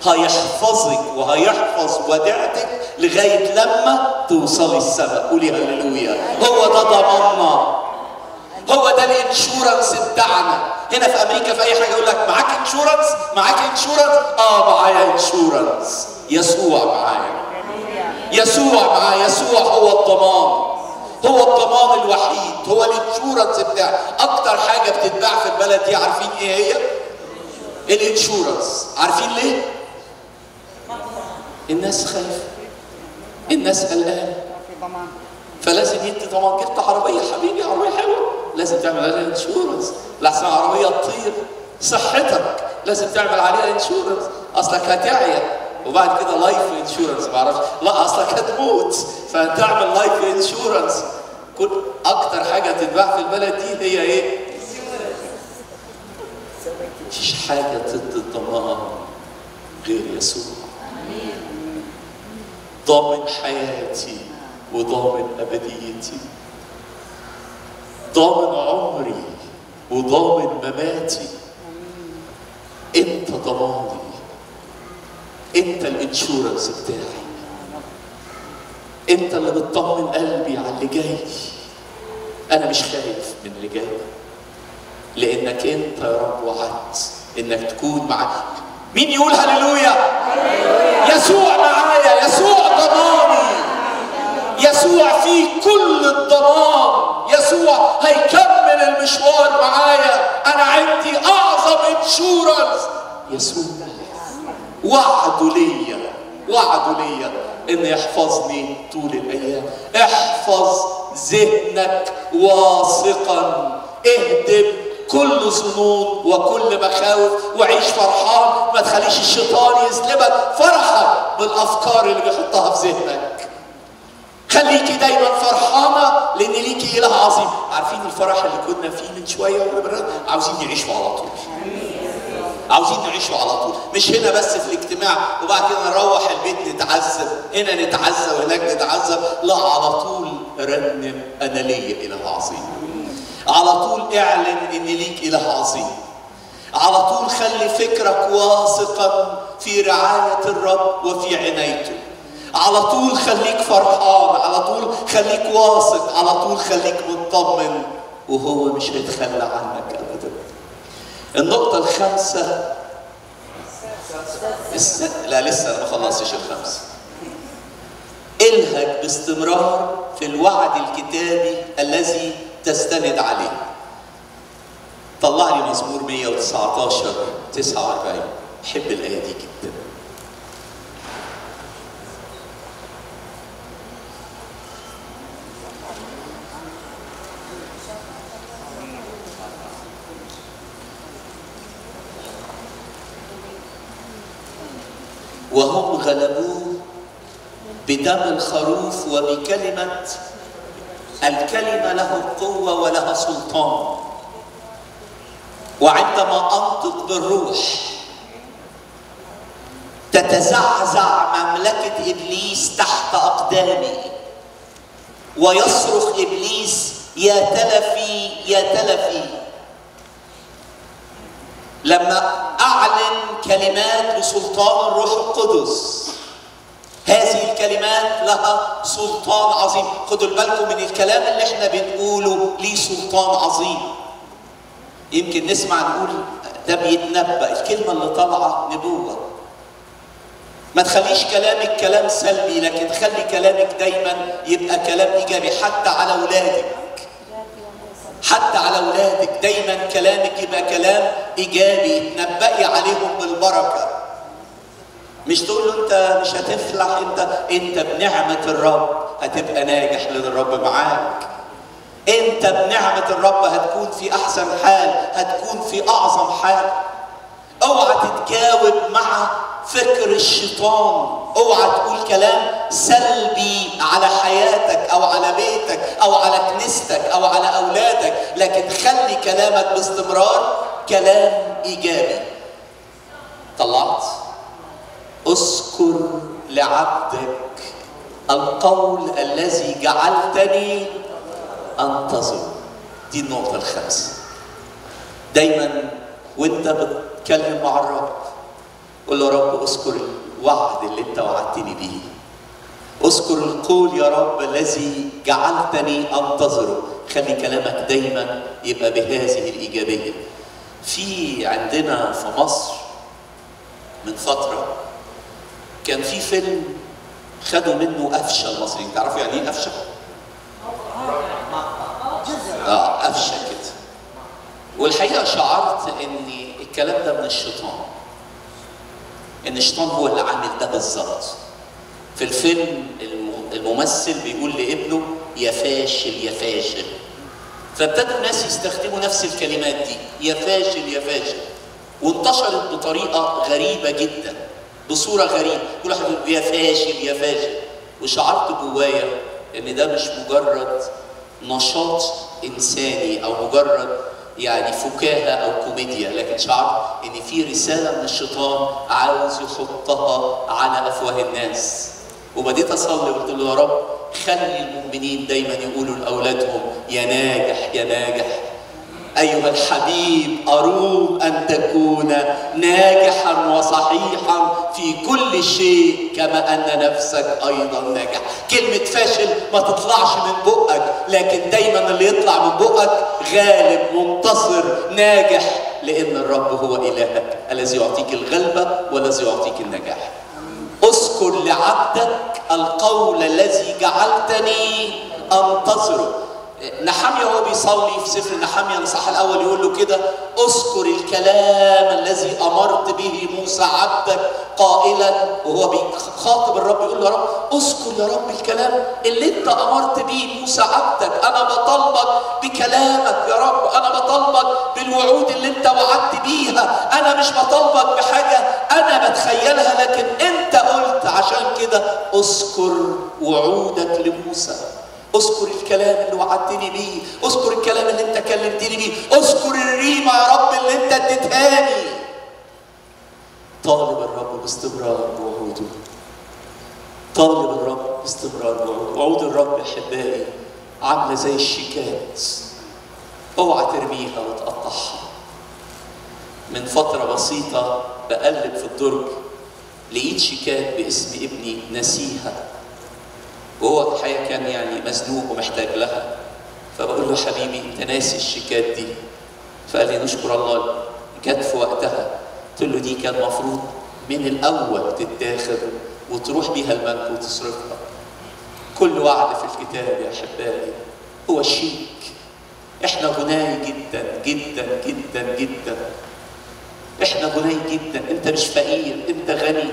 هيحفظك وهيحفظ وديعتك لغايه لما توصلي السماء. قولي هللويا. هو ده ضماننا، هو ده الانشورنس بتاعنا. هنا في امريكا في اي حاجه يقول لك معاك انشورنس؟ معاك انشورنس؟ معايا انشورنس. يسوع معايا، يسوع معايا، يسوع هو الضمان، هو الضمان الوحيد، هو الانشورنس بتاعي. اكتر حاجه بتتباع في البلد دي عارفين ايه هي؟ الانشورنس. عارفين ليه؟ الناس خايفه، الناس قلقانه، فلازم يدي ضمان. جبت عربيه حبيبي، عربيه حلوه، لازم تعمل عليها انشورنس، لحسن عربيه تطير. صحتك لازم تعمل عليها انشورنس، اصلك هتعيا، وبعد كده لايف انشورنس، معرفش، لا اصلك هتموت فتعمل لايف انشورنس. كل اكتر حاجه تتباع في البلد دي هي ايه؟ مفيش حاجه ضد الضمان غير يسوع. ضامن حياتي وضامن ابديتي، ضامن عمري وضامن مماتي. انت ضماني، انت الانشورنس بتاعي، انت اللي بتطمن قلبي على اللي جاي. انا مش خايف من اللي جاي لانك انت يا رب وعدت انك تكون معايا. مين يقول هللويا؟ يسوع معايا، يسوع ضماني، يسوع فيه كل الضمان، يسوع هيكمل المشوار معايا. انا عندي اعظم انشورنس، يسوع وعده ليا، وعده ليا ان يحفظني طول الايام. احفظ ذهنك واثقا، اهدم كل ظنون وكل مخاوف وعيش فرحان. ما تخليش الشيطان يسلبك فرحك بالافكار اللي بيحطها في ذهنك. خليكي دايما فرحانه لان ليكي اله عظيم. عارفين الفرح اللي كنا فيه من شويه؟ عاوزين نعيشه على طول، عاوزين نعيشه على طول، مش هنا بس في الاجتماع وبعد كده نروح البيت نتعذب، هنا نتعذب وهناك نتعذب. لا، على طول رنم انا ليا اله عظيم، على طول اعلن ان ليك اله عظيم، على طول خلي فكرك واثقا في رعايه الرب وفي عنايته، على طول خليك فرحان، على طول خليك واثق، على طول خليك مطمن، وهو مش هيتخلى عنك ابدا. النقطة الخامسة، لا لسه أنا ما خلصتش الخامسة. الهج باستمرار في الوعد الكتابي الذي تستند عليه. طلع لي مزمور 119:49. بحب الآية دي جدا. وهم غلبوه بدم الخروف وبكلمة الكلمة له قوة ولها سلطان، وعندما أنطق بالروح تتزعزع مملكة إبليس تحت أقدامي، ويصرخ إبليس يا تلفي يا تلفي. لما أعلن كلمات بسلطان الروح القدس، هذه الكلمات لها سلطان عظيم. خدوا بالكم من الكلام اللي احنا بنقوله ليه سلطان عظيم. يمكن نسمع نقول ده بيتنبأ، الكلمة اللي طالعة نبوة. ما تخليش كلامك كلام سلبي، لكن خلي كلامك دايما يبقى كلام إيجابي. حتى على أولادك، حتى على أولادك دايما كلامك يبقى كلام إيجابي، تنبئي عليهم بالبركة. مش تقول له انت مش هتفلح، انت بنعمة الرب هتبقى ناجح لان الرب معاك. انت بنعمة الرب هتكون في احسن حال، هتكون في اعظم حال. اوعى تتجاوب مع فكر الشيطان، اوعى تقول كلام سلبي على حياتك او على بيتك او على كنيستك او على اولادك، لكن خلي كلامك باستمرار كلام ايجابي. طلعت اذكر لعبدك القول الذي جعلتني انتظر. دي النقطة الخامسة. دايما وانت بتتكلم مع الرب قول له يا رب اذكر الوعد اللي انت وعدتني بيه، اذكر القول يا رب الذي جعلتني انتظره. خلي كلامك دايما يبقى بهذه الايجابية. في عندنا في مصر من فترة كان في فيلم خدوا منه قفشه المصريين. تعرفوا يعني ايه قفشه؟ قفشه كده. والحقيقه شعرت ان الكلام ده من الشيطان، ان الشيطان هو اللي عامل ده بالظبط. في الفيلم الممثل بيقول لابنه يا فاشل يا فاشل، فابتدوا الناس يستخدموا نفس الكلمات دي، يا فاشل يا فاشل، وانتشرت بطريقه غريبه جدا، بصورة غريبة. كل واحد يقول يا فاشل يا فاشل. وشعرت جوايا ان ده مش مجرد نشاط انساني او مجرد يعني فكاهة او كوميديا، لكن شعرت ان في رسالة من الشيطان عاوز يحطها على افواه الناس. وبديت اصلي وقلت له يا رب خلي المؤمنين دايما يقولوا لاولادهم يا ناجح يا ناجح. أيها الحبيب أروم أن تكون ناجحا وصحيحا في كل شيء كما أن نفسك أيضا ناجح. كلمة فاشل ما تطلعش من بقك، لكن دايما اللي يطلع من بقك غالب منتصر ناجح، لأن الرب هو إلهك الذي يعطيك الغلبة والذي يعطيك النجاح. اذكر لعبدك القول الذي جعلتني أنتظره. نحميا هو بيصلي في سفر نحميا الإصحاح الأول يقول له كده اذكر الكلام الذي أمرت به موسى عبدك قائلا، وهو بيخاطب الرب يقول له يا رب اذكر يا رب الكلام اللي انت أمرت به موسى عبدك. أنا بطلبك بكلامك يا رب، أنا بطلبك بالوعود اللي انت وعدت بيها، أنا مش بطلبك بحاجة أنا بتخيلها لكن انت قلت. عشان كده اذكر وعودك لموسى، اذكر الكلام اللي وعدتني بيه، اذكر الكلام اللي انت كلمتني بيه، اذكر الريمة يا رب اللي انت اديتهاني. طالب الرب باستمرار بوعوده، طالب الرب باستمرار بوعوده. وعود الرب احبائي عامله زي الشيكات، اوعى ترميها وتقطعها. من فتره بسيطه بقلب في الدرج لقيت شيكات باسم ابني نسيها، وهو الحقيقه كان يعني مزنوق ومحتاج لها. فبقول له حبيبي انت ناسي الشيكات دي؟ فقال لي نشكر الله جت في وقتها. قلت له دي كان المفروض من الاول تتاخد وتروح بيها البنك وتصرفها. كل وعد في الكتاب يا احبائي هو شيك. احنا غناي جدا جدا جدا جدا، احنا غناي جدا. انت مش فقير، انت غني.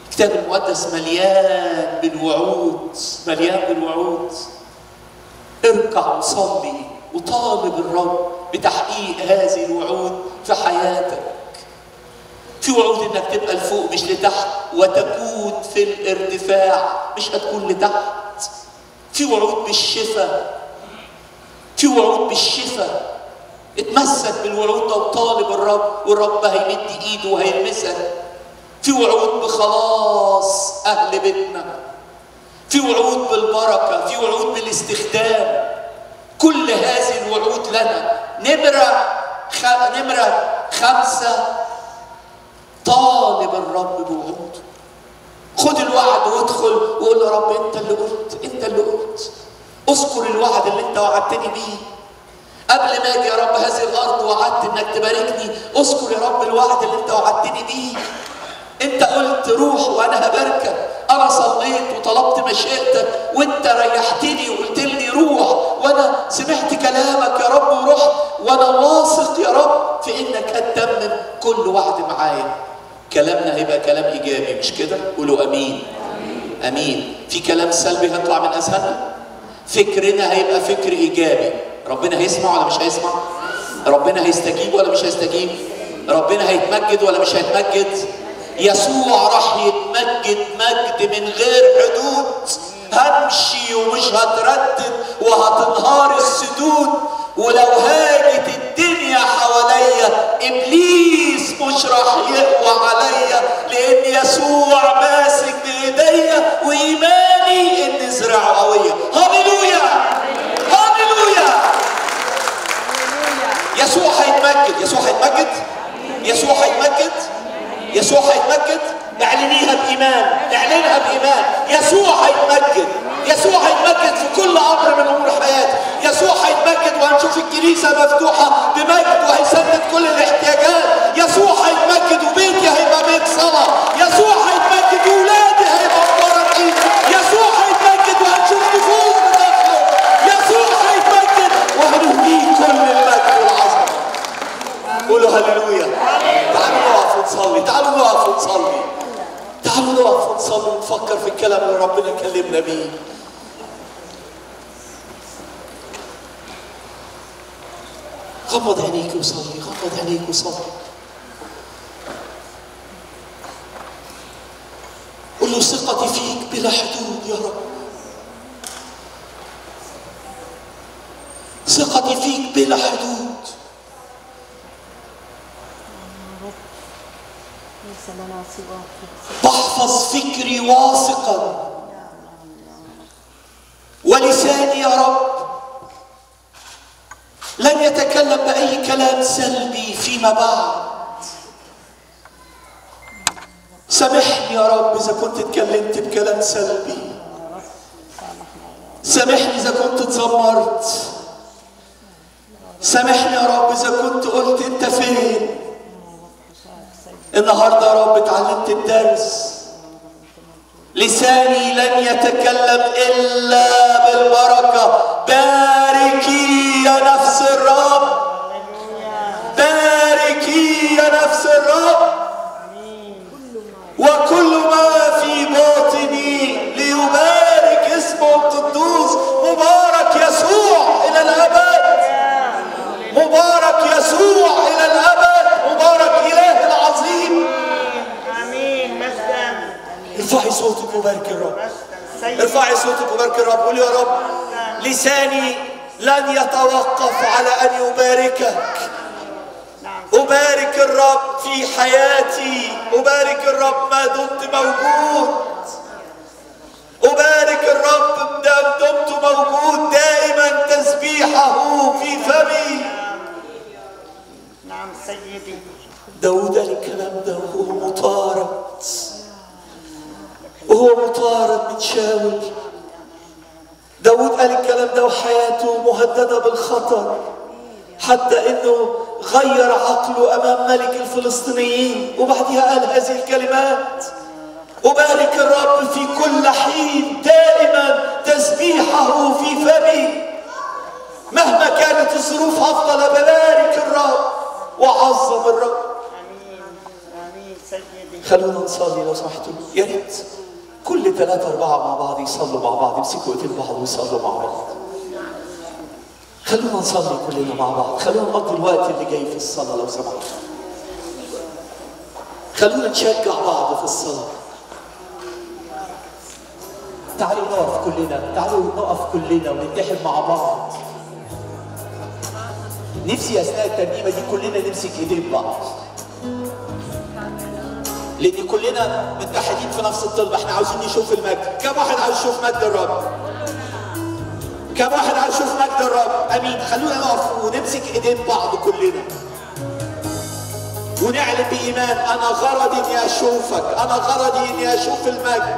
الكتاب المقدس مليان بالوعود، مليان بالوعود. اركع وصلي وطالب الرب بتحقيق هذه الوعود في حياتك. في وعود انك تبقى لفوق مش لتحت، وتكون في الارتفاع مش هتكون لتحت. في وعود بالشفاء، في وعود بالشفاء. اتمسك بالوعود ده وطالب الرب، والرب هيمد ايده وهيلمسك. في وعود بخلاص اهل بيتنا، في وعود بالبركه، في وعود بالاستخدام. كل هذه الوعود لنا. نمرة 5 طالب الرب بوعوده. خد الوعد وادخل وقول يا رب انت اللي قلت، انت اللي قلت. اذكر الوعد اللي انت وعدتني بيه. قبل ما اجي يا رب هذه الارض وعدت انك تباركني، اذكر يا رب الوعد اللي انت وعدتني بيه. انت قلت روح وانا هباركك. انا صليت وطلبت مشيئتك وانت ريحتني وقلت لي روح، وانا سمعت كلامك يا رب ورحت، وانا واثق يا رب في انك هتتمم كل وعد معايا. كلامنا هيبقى كلام ايجابي، مش كده؟ قولوا امين. امين. في كلام سلبي هيطلع من اذهاننا؟ فكرنا هيبقى فكر ايجابي. ربنا هيسمع ولا مش هيسمع؟ ربنا هيستجيب ولا مش هيستجيب؟ ربنا هيتمجد ولا مش هيتمجد؟ يسوع راح يتمجد مجد من غير حدود. همشي ومش هتردد وهتنهار السدود، ولو هاجت الدنيا حواليا ابليس مش راح يقوى عليا، لان يسوع ماسك بايديا وايماني ان زراعه قويه. هللويا هللويا. يسوع هيتمجد، يسوع هيتمجد، يسوع هيتمجد، يسوع هيتمجد. اعلنيها بايمان، اعلنها بايمان. يسوع هيتمجد، يسوع هيتمجد في كل امر من امور حياتك. يسوع هيتمجد وهنشوف الكنيسه مفتوحه بمجد وهيسدد كل الاحتياجات. يسوع هيتمجد وبيتي هيبقى بيت صلاه. يسوع هيتمجد وولادي هيبقى مباركين. يسوع هيتمجد وهنشوف نفوس بتخلق. يسوع هيتمجد وهنهديه كل المجد والعظمه. قولوا هللويا. تعالوا نقف ونصلي، تعالوا نقف ونصلي، تعالوا نقف ونصلي ونفكر في الكلام اللي ربنا كلمنا بيه. غمض عينيك وصلي، غمض عينيك وصلي. قل له ثقتي فيك بلا حدود يا رب، ثقتي فيك بلا حدود. بحفظ فكري واثقا، ولساني يا رب لن يتكلم بأي كلام سلبي فيما بعد. سامحني يا رب إذا كنت اتكلمت بكلام سلبي، سامحني إذا كنت اتذمرت، سامحني يا رب إذا كنت قلت أنت فين. النهارده يا رب اتعلمت الدرس. لساني لن يتكلم إلا بالبركة. باركي يا نفس الرب، باركي يا نفس الرب، وكل ما في باطني ليبارك اسمه القدوس. مبارك يسوع إلى الأبد، مبارك يسوع إلى الأبد، مبارك إله العظيم. امين. مجدا. ارفعي صوتك وبارك الرب، ارفعي صوتك وبارك الرب. قولي يا رب لساني لن يتوقف على أن يباركك. أبارك الرب في حياتي، أبارك الرب ما دمت موجود، أبارك الرب ما دمت موجود. دائما تسبيحه في فمي. نعم سيدي. داود قال الكلام ده وهو مطارد، وهو مطارد من شاول. داود قال الكلام ده وحياته مهددة بالخطر، حتى انه غير عقله امام ملك الفلسطينيين، وبعدها قال هذه الكلمات: أبارك الرب في كل حين، دائما تسبيحه في فمي. مهما كانت الظروف هفضل ببارك الرب وعظم الرب. امين امين سيدي. خلونا نصلي لو سمحتوا، يا ريت كل 3 4 مع بعض يصلوا مع بعض، يمسكوا ايدين بعض ويصلوا مع بعض. خلونا نصلي كلنا مع بعض، خلونا نقضي الوقت اللي جاي في الصلاة لو سمحتوا. خلونا نشجع بعض في الصلاة. تعالوا نقف كلنا، تعالوا نقف كلنا ونتحد مع بعض. نفسي اثناء الترنيمه دي كلنا نمسك ايدين بعض، لان كلنا متحدين في نفس الطلب. احنا عاوزين نشوف المجد. كم واحد عاوز يشوف مجد الرب؟ كم واحد عاوز يشوف مجد الرب؟ امين. خلونا نقف ونمسك ايدين بعض كلنا ونعلن بايمان: انا غرضي اني اشوفك، انا غرضي اني اشوف المجد.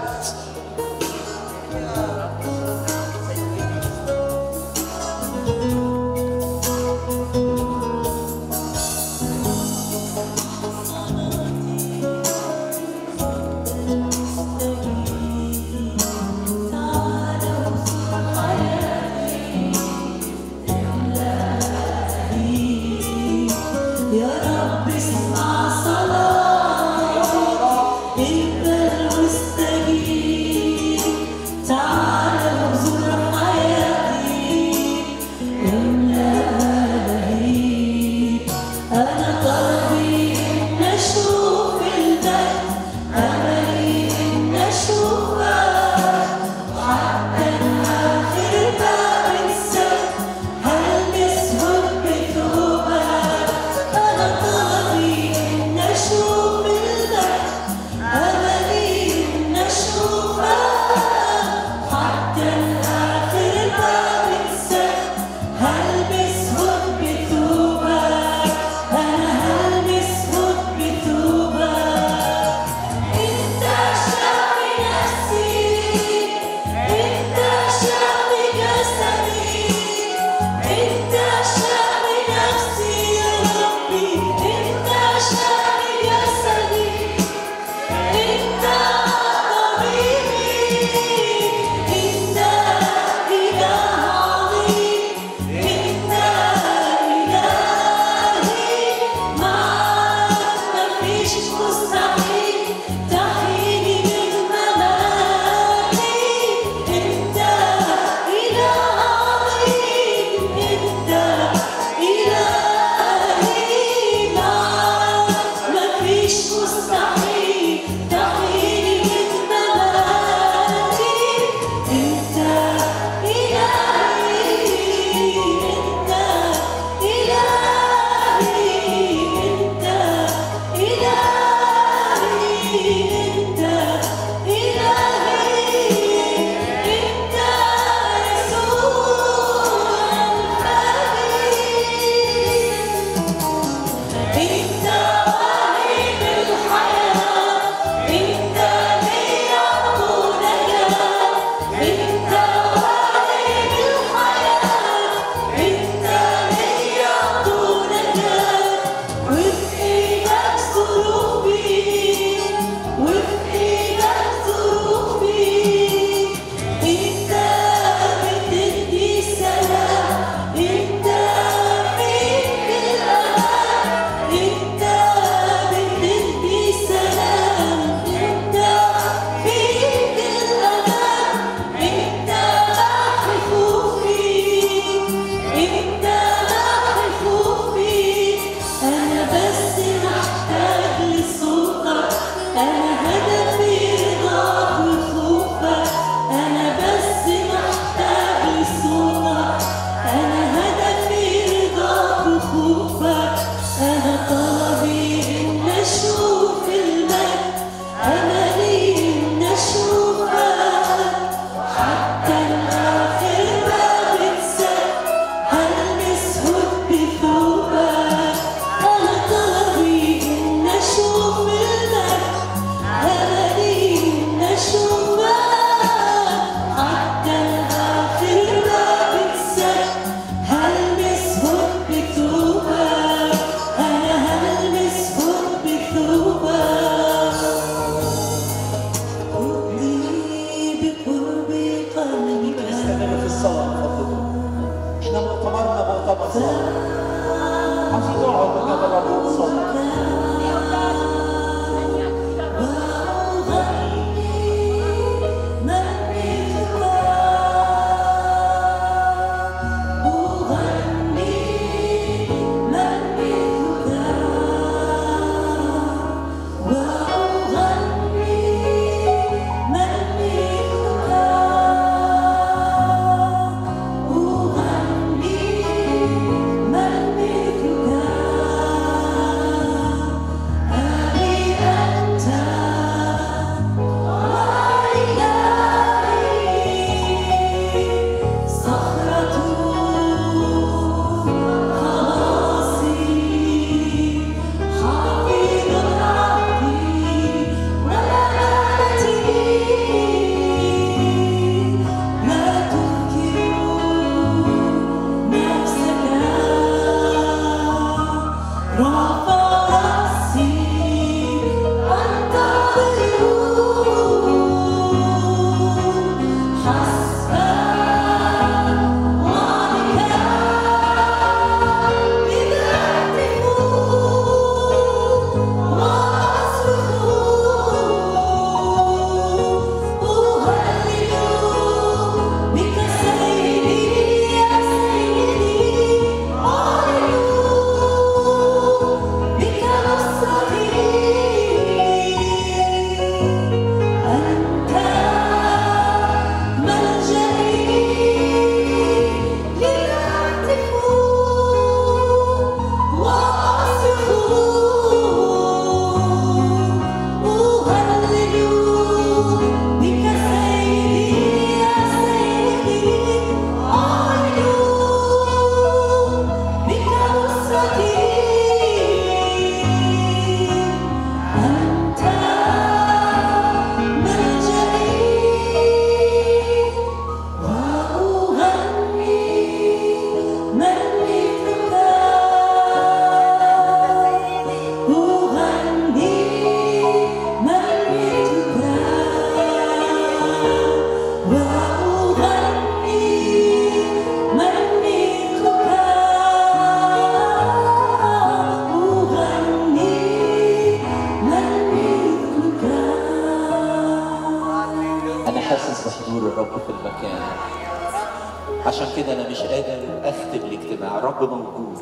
الاجتماع. الرب موجود،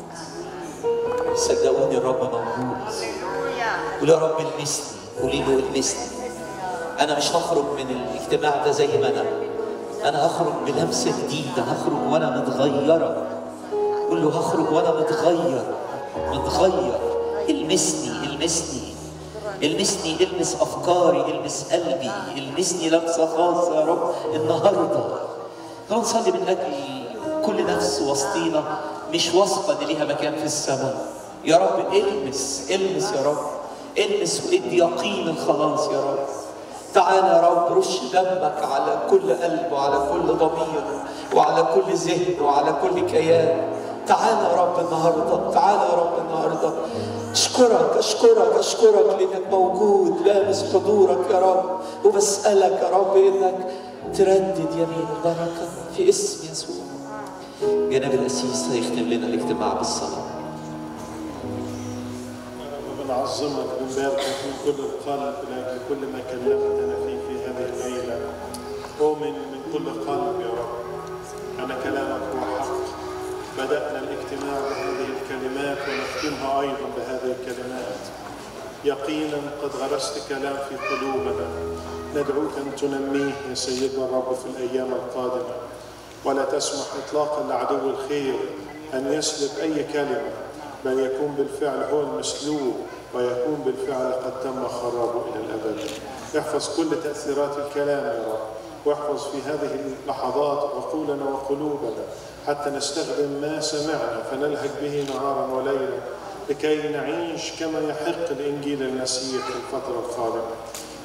صدقوني الرب موجود. قولوا يا رب المسني، قولي له المسني. انا مش هخرج من الاجتماع ده زي ما انا هخرج بلمسه جديده، هخرج وانا متغيره. قول له هخرج وانا متغير. المسني المسني المسني، المس افكاري، المس قلبي، المسني لمسه خاصه يا رب النهارده. تعالوا نصلي من اجل كل نفس وسطينا مش واثقه ان ليها مكان في السماء. يا رب المس يا رب، المس وادي يقين الخلاص يا رب. تعالى يا رب رش دمك على كل قلب وعلى كل ضمير وعلى كل ذهن وعلى كل كيان. تعالى يا رب النهارده، تعالى يا رب النهارده. اشكرك لانك موجود لامس حضورك يا رب، وبسالك يا رب انك تردد يمين البركه في اسم يسوع. جناب القسيس هيختم لنا الاجتماع بالصلاه. بنعظمك بنباركك من كل القلب لاجل كل ما كلمتنا فيه في هذه الليله. اؤمن من كل قلب يا رب ان كلامك هو حق. بدانا الاجتماع بهذه الكلمات ونختمها ايضا بهذه الكلمات. يقينا قد غرست كلام في قلوبنا، ندعوك ان تنميه يا سيدنا الرب في الايام القادمه، ولا تسمح اطلاقا لعدو الخير ان يسلب اي كلمه، بل يكون بالفعل هو المسلوب ويكون بالفعل قد تم خرابه إلى الأبد. احفظ كل تأثيرات الكلام يا رب، واحفظ في هذه اللحظات عقولنا وقلوبنا حتى نستخدم ما سمعنا فنلهج به نهارا وليلا لكي نعيش كما يحق لإنجيل المسيح في الفترة القادمة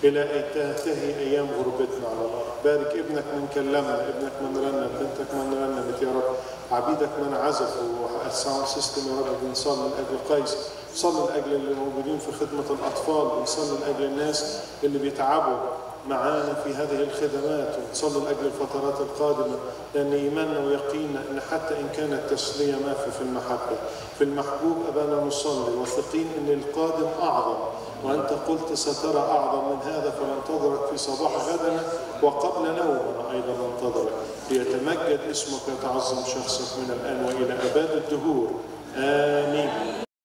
إلى أن تنتهي أيام غربتنا على الأرض. بارك ابنك من كلمنا، ابنك من رنم، بنتك من رنمت يا رب، عبيدك من عزفوا، الساوند سيستم يا رب. بنصلي من أجل قيس، بنصلي من أجل اللي موجودين في خدمة الأطفال، بنصلي من أجل الناس اللي بيتعبوا معانا في هذه الخدمات، ونصلي من أجل الفترات القادمة، لأن إيماننا ويقيننا أن حتى إن كانت تسلية ما في المحبة في المحبوب أبانا نصلي واثقين أن القادم أعظم، وأنت قلت سترى أعظم من هذا، فننتظرك في صباح غدنا وقبل نومنا أيضا ننتظرك، ليتمجد اسمك ويتعظم شخصك من الآن وإلى أباد الدهور. آمين.